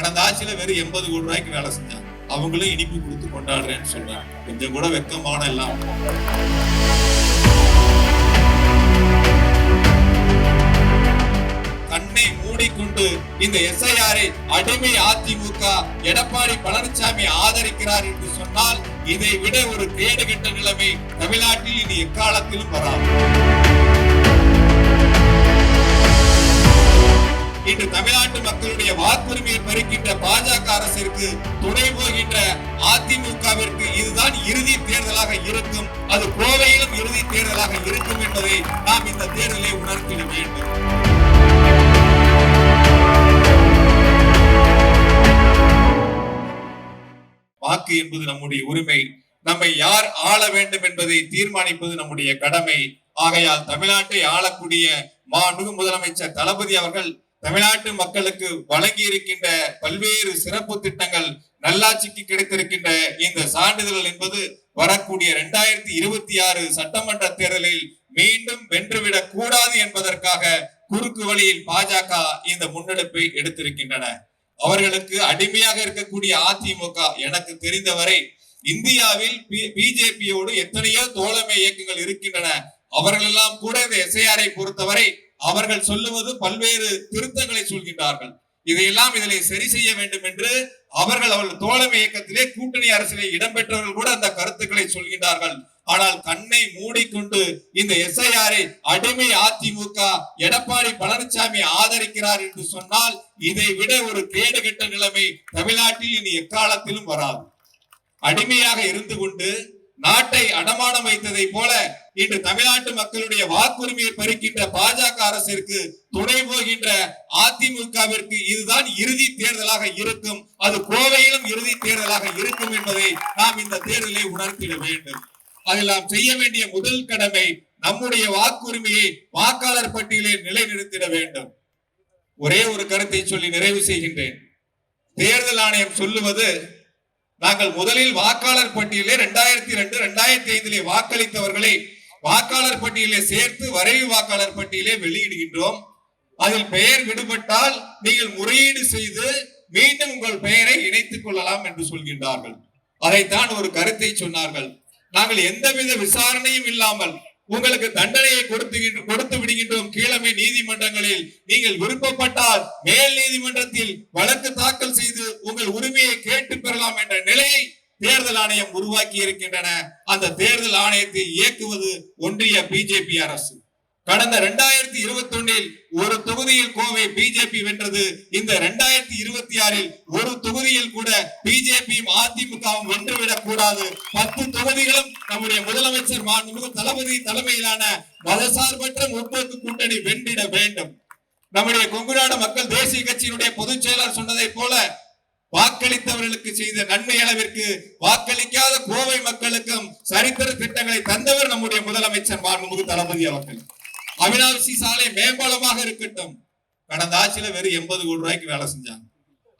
கடந்த ஆட்சியில வெறும் 80 கோடி ரூபாய்க்கு வேலை செஞ்சாங்க. அவங்களும் இனிப்பு கொடுத்து கொண்டாடுறேன்னு சொல்றாங்க. கொஞ்சம் கூட வெக்கமான எல்லாம். கண்ணை மூடிக்கொண்டு இந்த எஸ்ஐஆரை அடிமை அதிமுக எடப்பாடி பழனிசாமி ஆதரிக்கிறார் என்று சொன்னால் இதை விட ஒரு கேடுகெட்ட நிலைமை தமிழ்நாட்டில் இனி எக்காலத்திலும் வராது. இன்று தமிழ்நாட்டு மக்களுடைய வாக்குரிமையை பறிக்கின்ற பாஜக அரசிற்கு துணை போகின்ற அதிமுகவிற்கு இதுதான் இறுதி தேர்தலாக இருக்கும். அது கோவையிலும் இறுதி தேர்தலாக இருக்கும் என்பதை நாம் இந்த தேர்தலை உணர்த்திட வேண்டும். வாக்கு என்பது நம்முடைய உரிமை. நம்மை யார் ஆள வேண்டும் என்பதை தீர்மானிப்பது நம்முடைய கடமை. ஆகையால் தமிழ்நாட்டை ஆளக்கூடிய மாண்புமிகு முதலமைச்சர் தளபதி அவர்கள் தமிழ்நாட்டு மக்களுக்கு வழங்கி இருக்கின்ற பல்வேறு சிறப்பு திட்டங்கள், நல்லாட்சிக்கு கிடைத்திருக்கின்ற இந்த சான்றிதழ் என்பது வரக்கூடிய 2026 சட்டமன்ற தேர்தலில் மீண்டும் வென்றுவிடக் கூடாது என்பதற்காக குறுக்கு வழியில் பாஜக இந்த முன்னெடுப்பை எடுத்திருக்கின்றன. அவர்களுக்கு அடிமையாக இருக்கக்கூடிய அதிமுக எனக்கு தெரிந்தவரை இந்தியாவில் பிஜேபியோடு எத்தனையோ தோழமை இயக்கங்கள் இருக்கின்றன. அவர்கள் எல்லாம் கூட இந்த எஸ்ஐஆரை பொறுத்தவரை அவர்கள் சொல்லுவது பல்வேறு திருத்தங்களை சொல்கின்றார்கள். இதையெல்லாம் இதிலே சரி செய்ய வேண்டும் என்று அவர்கள் தோழமை இயக்கத்திலே கூட்டணி அரசிலே இடம்பெற்றவர்கள் கூட அந்த கருத்துக்களை சொல்கின்றார்கள். ஆனால் கண்ணை மூடிக்கொண்டு இந்த எஸ்ஐஆரை அடிமை அதிமுக எடப்பாடி பழனிசாமி ஆதரிக்கிறார் என்று சொன்னால் இதை விட ஒரு கேடுகெட்ட நிலைமை தமிழ்நாட்டில் இனி எக்காலத்திலும் வராது. அடிமையாக இருந்து கொண்டு நாட்டை அடமானம் வைத்ததை போல இன்று தமிழ்நாட்டு மக்களுடைய வாக்குரிமையை பறிக்கின்ற பாஜக அரசிற்கு துணை போகின்ற அதிமுகவிற்கு இதுதான் இறுதி தேர்தலாக இருக்கும். அது கோவையிலும் இறுதி தேர்தலாக இருக்கும் என்பதை நாம் இந்த தேர்தலை உணர்த்திட வேண்டும். அதில் நாம் செய்ய வேண்டிய முதல் கடமை நம்முடைய வாக்குரிமையை வாக்காளர் பட்டியலில் நிலைநிறுத்திட வேண்டும். ஒரே ஒரு கருத்தை சொல்லி நிறைவு செய்கின்றேன். தேர்தல் ஆணையம் சொல்லுவது, நாங்கள் முதலில் வாக்காளர் பட்டியலே 2002, 2005 வாக்களித்தவர்களை வாக்காளர் பட்டியலை சேர்த்து வரைவு வாக்காளர் பட்டியலை வெளியிடுகின்றோம். அதில் பெயர் விடுபட்டால் நீங்கள் முறையீடு செய்து மீண்டும் உங்கள் பெயரை இணைத்துக் கொள்ளலாம் என்று சொல்கின்றார்கள். அதைத்தான் ஒரு கருத்தை சொன்னார்கள். நாங்கள் எந்தவித விசாரணையும் இல்லாமல் உங்களுக்கு தண்டனையை கொடுத்து விடுகின்றோம். கீழமை நீதிமன்றங்களில் நீங்கள் விருப்பப்பட்டால் மேல் நீதிமன்றத்தில் வழக்கு தாக்கல் செய்து உங்கள் உரிமையை கேட்டு பெறலாம் என்ற நிலையை தேர்தல் ஆணையம் உருவாக்கி இருக்கின்றன. அந்த தேர்தல் ஆணையத்தை இயக்குவது ஒன்றிய பிஜேபி அரசு. கடந்த 2021 ஒரு தொகுதியில் கோவை பிஜேபி வென்றது. இந்த 2026 ஒரு தொகுதியில் கூட பிஜேபியும் அதிமுகவும் வென்றுவிடக் கூடாது. 10 தொகுதிகளும் நம்முடைய முதலமைச்சர் மாண்புமிகு தளபதி தலைமையிலான மதசார்பற்ற முற்போக்கு கூட்டணி வென்றிட வேண்டும். நம்முடைய கொங்குநாடு மக்கள் தேசிய கட்சியினுடைய பொதுச் செயலாளர் சொன்னதை போல வாக்களித்தவர்களுக்கு செய்த நன்மை அளவிற்கு வாக்களிக்காத கோவை மக்களுக்கும் சரித்திர திட்டங்களை தந்தவர் நம்முடைய முதலமைச்சர் மாண்புமிகு தளபதி அவர்கள். அவினாசி சாலை மேம்பாலமாக இருக்கட்டும், கடந்த ஆட்சியில வெறும் 80 கோடி ரூபாய்க்கு வேலை செஞ்சாங்க.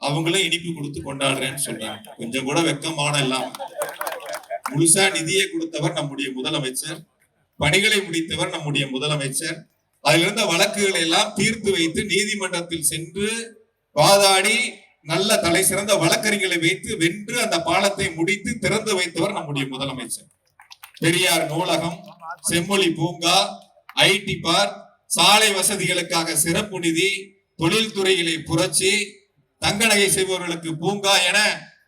அவங்களும் இனிப்பு கொடுத்து கொண்டாடுறேன்னு சொல்றாங்க. கொஞ்சம் கூட வெக்கமான எல்லாம். முழுசா நிதியை கொடுத்தவர் நம்முடைய முதலமைச்சர், பணிகளை முடித்தவர் நம்முடைய முதலமைச்சர். அதில் இருந்த வழக்குகளை எல்லாம் தீர்த்து வைத்து நீதிமன்றத்தில் சென்று வாதாடி நல்ல தலை சிறந்த வழக்கறிஞர்களை வைத்து வென்று அந்த பாலத்தை முடித்து திறந்து வைத்தவர் நம்முடைய முதலமைச்சர். பெரியார் நூலகம், செம்மொழி பூங்கா, ஐடி பார்க், சாலை வசதிகளுக்காக சிறப்பு நிதி, தொழில்துறையிலே புரட்சி, தங்க நகை செய்பவர்களுக்கு பூங்கா என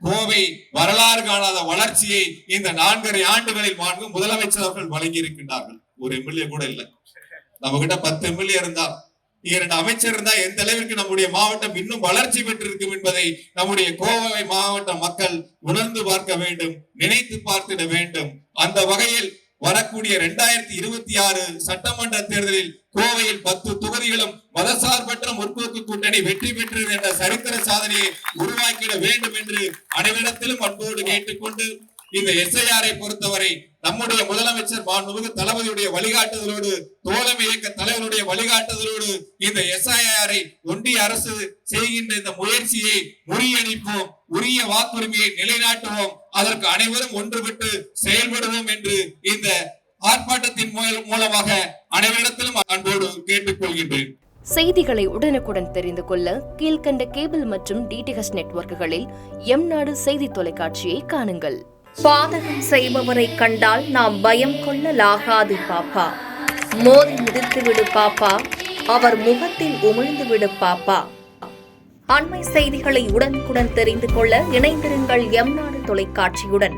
கோவை வரலாறு காணாத வளர்ச்சியை இந்த 4.5 ஆண்டுகளில் முதலமைச்சர் அவர்கள் வழங்கி இருக்கின்றார்கள். ஒரு எம்எல்ஏ கூட இல்ல. நம்ம கிட்ட 10 எம்எல்ஏ இருந்தா, 2 அமைச்சர் இருந்தா எந்த அளவிற்கு நம்முடைய மாவட்டம் இன்னும் வளர்ச்சி பெற்றிருக்கும் என்பதை நம்முடைய கோவை மாவட்ட மக்கள் உணர்ந்து பார்க்க வேண்டும், நினைத்து பார்த்திட வேண்டும். அந்த வகையில் வரக்கூடிய 2026 சட்டமன்ற தேர்தலில் கோவையில் 10 தொகுதிகளும் மதசார்பற்ற முற்போக்கு கூட்டணி வெற்றி பெற்றது என்ற சரித்திர சாதனையை உருவாக்கிட வேண்டும் என்று அனைவரிடத்திலும் அன்போடு கேட்டுக்கொண்டு, இந்த எஸ்ஐஆரை பொறுத்தவரை நம்முடைய முதலமைச்சர் மாண்புமிகு தளபதியுடைய வழிகாட்டுதலோடு, தோழமை இயக்க தலைவருடைய வழிகாட்டுதலோடு இந்த எஸ்ஐஆரை ஒன்றிய அரசு செய்கின்ற இந்த முயற்சியை முறியடிப்போம், உரிய வாக்குரிமையை நிலைநாட்டுவோம், அதற்கு அனைவரும் ஒன்றுபட்டு செயல்படுவோம் என்று இந்த ஆர்ப்பாட்டத்தின் மூலமாக அனைவரிடத்திலும் அன்போடு கேட்டுக்கொள்கின்றேன். செய்திகளை உடனுக்குடன் தெரிந்து கொள்ள கீழ்க்கண்ட கேபிள் மற்றும் டிடிஎச் நெட்வொர்க்குகளில் எம் நாடு செய்தி தொலைக்காட்சியை காணுங்கள். பாதகம் செய்பவரை கண்டால் நாம் பயம் கொள்ளலாகாது பாப்பா. மோதி மிதித்துவிடு பாப்பா, அவர் முகத்தில் உமிழ்ந்துவிடு பாப்பா. அண்மை செய்திகளை உடனுக்குடன் தெரிந்து கொள்ள இணைந்திருங்கள் எம் நாடு தொலைக்காட்சியுடன்.